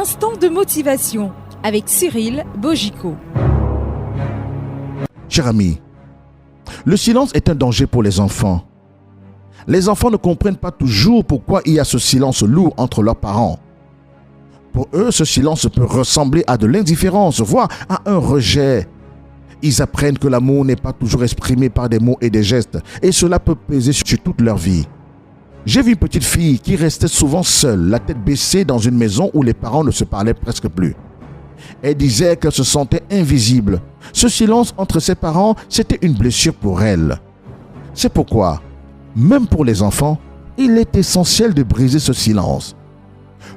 instant de motivation avec Cyril Bogico. Cher ami, le silence est un danger pour les enfants. Les enfants ne comprennent pas toujours pourquoi il y a ce silence lourd entre leurs parents. Pour eux, ce silence peut ressembler à de l'indifférence, voire à un rejet. Ils apprennent que l'amour n'est pas toujours exprimé par des mots et des gestes, et cela peut peser sur toute leur vie. J'ai vu une petite fille qui restait souvent seule, la tête baissée dans une maison où les parents ne se parlaient presque plus. Elle disait qu'elle se sentait invisible. Ce silence entre ses parents, c'était une blessure pour elle. C'est pourquoi, même pour les enfants, il est essentiel de briser ce silence.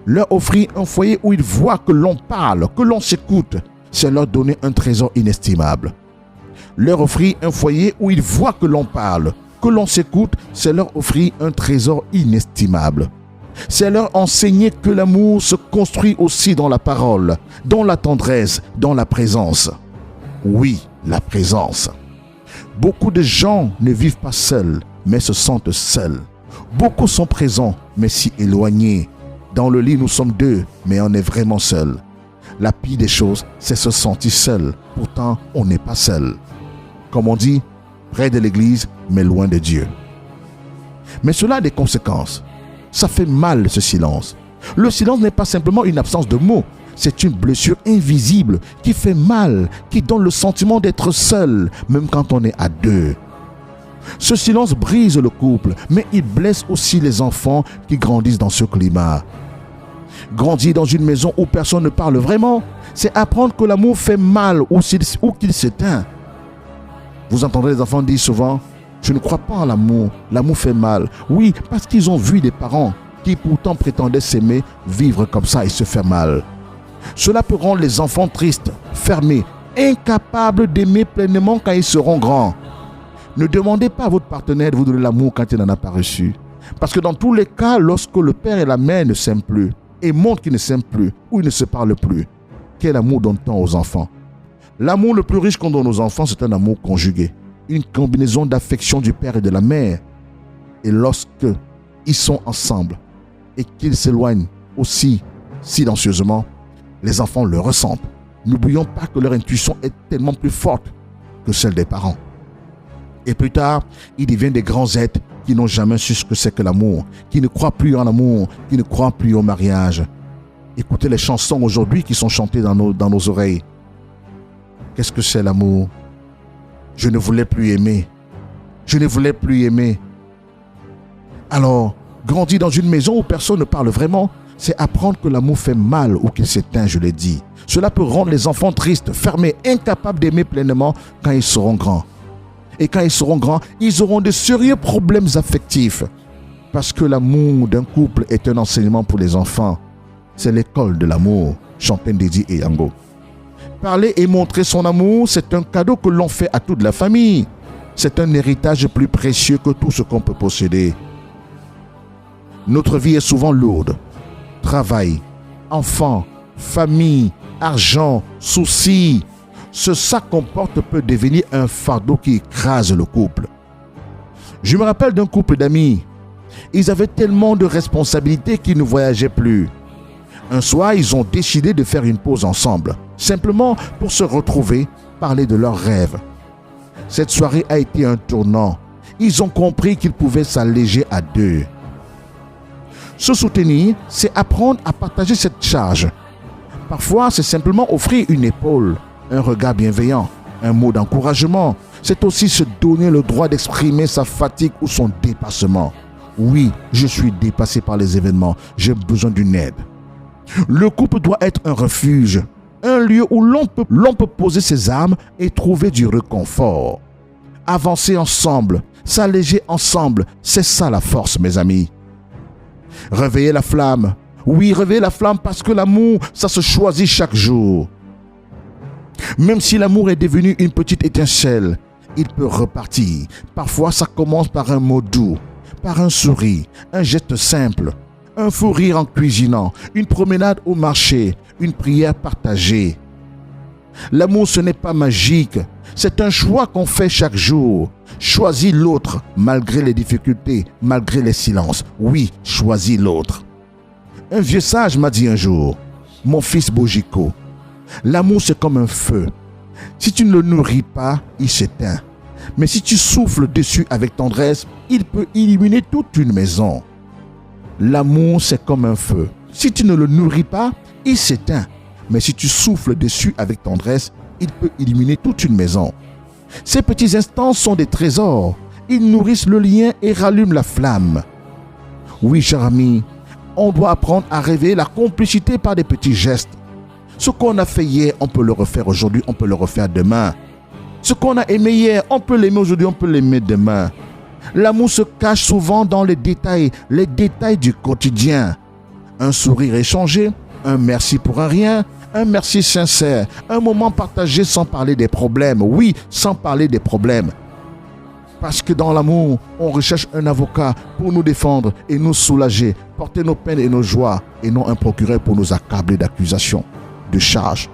Leur offrir un foyer où ils voient que l'on parle, que l'on s'écoute, c'est leur donner un trésor inestimable. Leur offrir un foyer où ils voient que l'on parle, que l'on s'écoute, c'est leur offrir un trésor inestimable. C'est leur enseigner que l'amour se construit aussi dans la parole, dans la tendresse, dans la présence. Oui, la présence. Beaucoup de gens ne vivent pas seuls, mais se sentent seuls. Beaucoup sont présents, mais si éloignés. Dans le lit, nous sommes deux, mais on est vraiment seuls. La pire des choses, c'est se sentir seul. Pourtant, on n'est pas seul. Comme on dit, près de l'église, mais loin de Dieu. Mais cela a des conséquences. Ça fait mal, ce silence. Le silence n'est pas simplement une absence de mots. C'est une blessure invisible qui fait mal, qui donne le sentiment d'être seul, même quand on est à deux. Ce silence brise le couple, mais il blesse aussi les enfants qui grandissent dans ce climat. Grandir dans une maison où personne ne parle vraiment, c'est apprendre que l'amour fait mal ou qu'il s'éteint. Vous entendrez les enfants dire souvent, « Je ne crois pas en l'amour, l'amour fait mal. » Oui, parce qu'ils ont vu des parents qui pourtant prétendaient s'aimer vivre comme ça et se faire mal. Cela peut rendre les enfants tristes, fermés, incapables d'aimer pleinement quand ils seront grands. Ne demandez pas à votre partenaire de vous donner l'amour quand il n'en a pas reçu. Parce que dans tous les cas, lorsque le père et la mère ne s'aiment plus, et montrent qu'ils ne s'aiment plus, ou ils ne se parlent plus, quel amour donne-t-on aux enfants? L'amour le plus riche qu'on donne aux enfants, c'est un amour conjugué. Une combinaison d'affection du père et de la mère. Et lorsque ils sont ensemble et qu'ils s'éloignent aussi silencieusement, les enfants le ressentent. N'oublions pas que leur intuition est tellement plus forte que celle des parents. Et plus tard, ils deviennent des grands êtres qui n'ont jamais su ce que c'est que l'amour, qui ne croient plus en l'amour, qui ne croient plus au mariage. Écoutez les chansons aujourd'hui qui sont chantées dans nos oreilles. Qu'est-ce que c'est l'amour? Je ne voulais plus aimer. Je ne voulais plus aimer. Alors, grandir dans une maison où personne ne parle vraiment, c'est apprendre que l'amour fait mal ou qu'il s'éteint, je l'ai dit. Cela peut rendre les enfants tristes, fermés, incapables d'aimer pleinement quand ils seront grands. Et quand ils seront grands, ils auront de sérieux problèmes affectifs. Parce que l'amour d'un couple est un enseignement pour les enfants. C'est l'école de l'amour, chantait Ndidi et Yango. Parler et montrer son amour, c'est un cadeau que l'on fait à toute la famille. C'est un héritage plus précieux que tout ce qu'on peut posséder. Notre vie est souvent lourde. Travail, enfants, famille, argent, soucis. Ce sac qu'on porte peut devenir un fardeau qui écrase le couple. Je me rappelle d'un couple d'amis. Ils avaient tellement de responsabilités qu'ils ne voyageaient plus. Un soir, ils ont décidé de faire une pause ensemble, simplement pour se retrouver, parler de leurs rêves. Cette soirée a été un tournant. Ils ont compris qu'ils pouvaient s'alléger à deux. Se soutenir, c'est apprendre à partager cette charge. Parfois, c'est simplement offrir une épaule, un regard bienveillant, un mot d'encouragement. C'est aussi se donner le droit d'exprimer sa fatigue ou son dépassement. Oui, je suis dépassé par les événements. J'ai besoin d'une aide. Le couple doit être un refuge, un lieu où l'on peut poser ses armes et trouver du réconfort. Avancer ensemble, s'alléger ensemble, c'est ça la force, mes amis. Réveiller la flamme. Oui, réveiller la flamme parce que l'amour, ça se choisit chaque jour. Même si l'amour est devenu une petite étincelle, il peut repartir. Parfois, ça commence par un mot doux, par un sourire, un geste simple, un fou rire en cuisinant, une promenade au marché, une prière partagée. L'amour, ce n'est pas magique. C'est un choix qu'on fait chaque jour. Choisis l'autre malgré les difficultés, malgré les silences. Oui, choisis l'autre. Un vieux sage m'a dit un jour, Mon fils Bogico, l'amour c'est comme un feu. Si tu ne le nourris pas, il s'éteint. Mais si tu souffles dessus avec tendresse, il peut illuminer toute une maison. L'amour c'est comme un feu. Si tu ne le nourris pas, il s'éteint. Mais si tu souffles dessus avec tendresse, il peut illuminer toute une maison. Ces petits instants sont des trésors. Ils nourrissent le lien et rallument la flamme. Oui, cher ami, on doit apprendre à réveiller la complicité par des petits gestes. Ce qu'on a fait hier, on peut le refaire aujourd'hui, on peut le refaire demain. Ce qu'on a aimé hier, on peut l'aimer aujourd'hui, on peut l'aimer demain. L'amour se cache souvent dans les détails du quotidien. Un sourire échangé, un merci pour un rien, un merci sincère, un moment partagé sans parler des problèmes. Oui, sans parler des problèmes. Parce que dans l'amour, on recherche un avocat pour nous défendre et nous soulager, porter nos peines et nos joies, et non un procureur pour nous accabler d'accusations, de charges.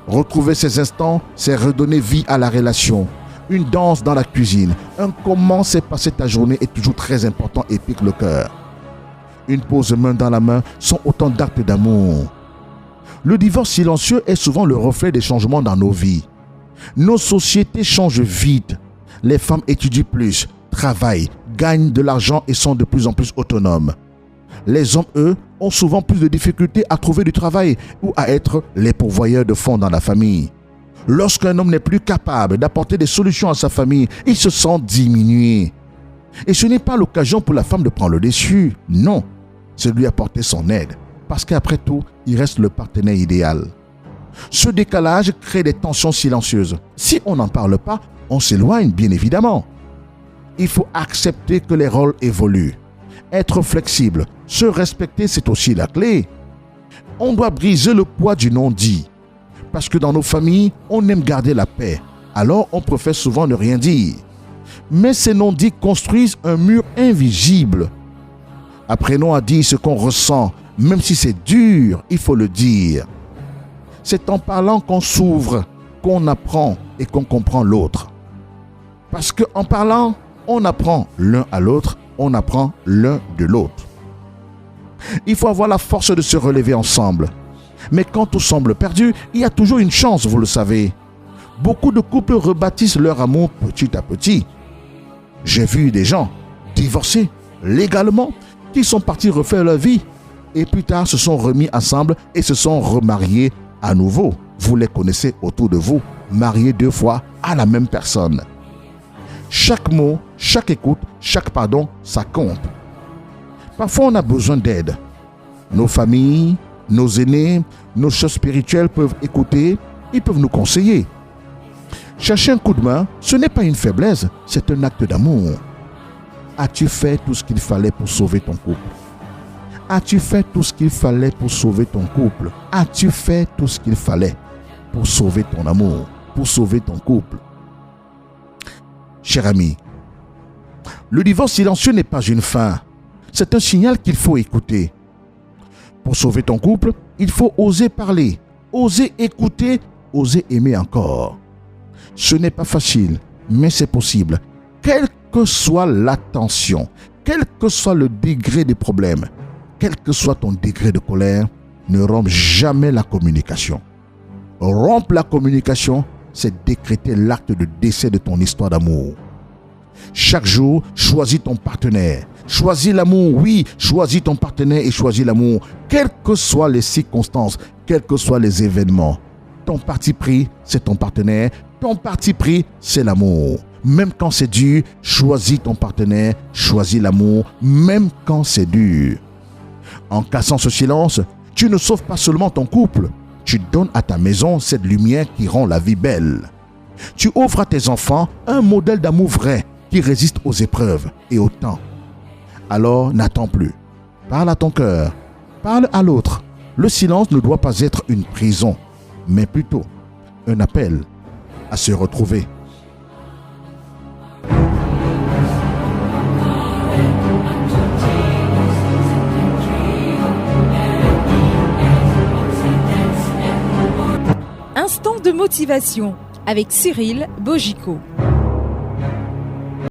Retrouver ces instants, c'est redonner vie à la relation. Une danse dans la cuisine, un comment s'est passée ta journée est toujours très important et pique le cœur. Une pause main dans la main sont autant d'actes d'amour. Le divorce silencieux est souvent le reflet des changements dans nos vies. Nos sociétés changent vite. Les femmes étudient plus, travaillent, gagnent de l'argent et sont de plus en plus autonomes. Les hommes, eux, ont souvent plus de difficultés à trouver du travail ou à être les pourvoyeurs de fonds dans la famille. Lorsqu'un homme n'est plus capable d'apporter des solutions à sa famille, il se sent diminué. Et ce n'est pas l'occasion pour la femme de prendre le dessus. Non, c'est lui apporter son aide. Parce qu'après tout, il reste le partenaire idéal. Ce décalage crée des tensions silencieuses. Si on n'en parle pas, on s'éloigne bien évidemment. Il faut accepter que les rôles évoluent. Être flexible, se respecter, c'est aussi la clé. On doit briser le poids du non-dit. Parce que dans nos familles, on aime garder la paix. Alors on préfère souvent ne rien dire. Mais ces non-dits construisent un mur invisible. Apprenons à dire ce qu'on ressent. Même si c'est dur, il faut le dire. C'est en parlant qu'on s'ouvre, qu'on apprend et qu'on comprend l'autre. Parce qu'en parlant, on apprend l'un à l'autre, on apprend l'un de l'autre. Il faut avoir la force de se relever ensemble. Mais quand tout semble perdu, il y a toujours une chance, vous le savez. Beaucoup de couples rebâtissent leur amour petit à petit. J'ai vu des gens divorcés légalement qui sont partis refaire leur vie et plus tard se sont remis ensemble et se sont remariés à nouveau. Vous les connaissez autour de vous, mariés 2 fois à la même personne. Chaque mot, chaque écoute, chaque pardon, ça compte. Parfois, on a besoin d'aide. Nos familles, nos aînés, nos chefs spirituels peuvent écouter, ils peuvent nous conseiller. Chercher un coup de main, ce n'est pas une faiblesse, c'est un acte d'amour. As-tu fait tout ce qu'il fallait pour sauver ton couple? As-tu fait tout ce qu'il fallait pour sauver ton couple? As-tu fait tout ce qu'il fallait pour sauver ton amour, pour sauver ton couple? Cher ami, le divorce silencieux n'est pas une fin. C'est un signal qu'il faut écouter. Pour sauver ton couple, il faut oser parler, oser écouter, oser aimer encore. Ce n'est pas facile, mais c'est possible. Quelle que soit la tension, quel que soit le degré des problèmes, quel que soit ton degré de colère, ne romps jamais la communication. Rompre la communication, c'est décréter l'acte de décès de ton histoire d'amour. Chaque jour, choisis ton partenaire. Choisis l'amour, oui, choisis ton partenaire et choisis l'amour. Quelles que soient les circonstances, quels que soient les événements. Ton parti pris, c'est ton partenaire. Ton parti pris, c'est l'amour. Même quand c'est dur, choisis ton partenaire, choisis l'amour, même quand c'est dur. En cassant ce silence, tu ne sauves pas seulement ton couple. Tu donnes à ta maison cette lumière qui rend la vie belle. Tu offres à tes enfants un modèle d'amour vrai qui résiste aux épreuves et au temps. Alors n'attends plus. Parle à ton cœur. Parle à l'autre. Le silence ne doit pas être une prison, mais plutôt un appel à se retrouver. Instant de motivation avec Cyril Bogico.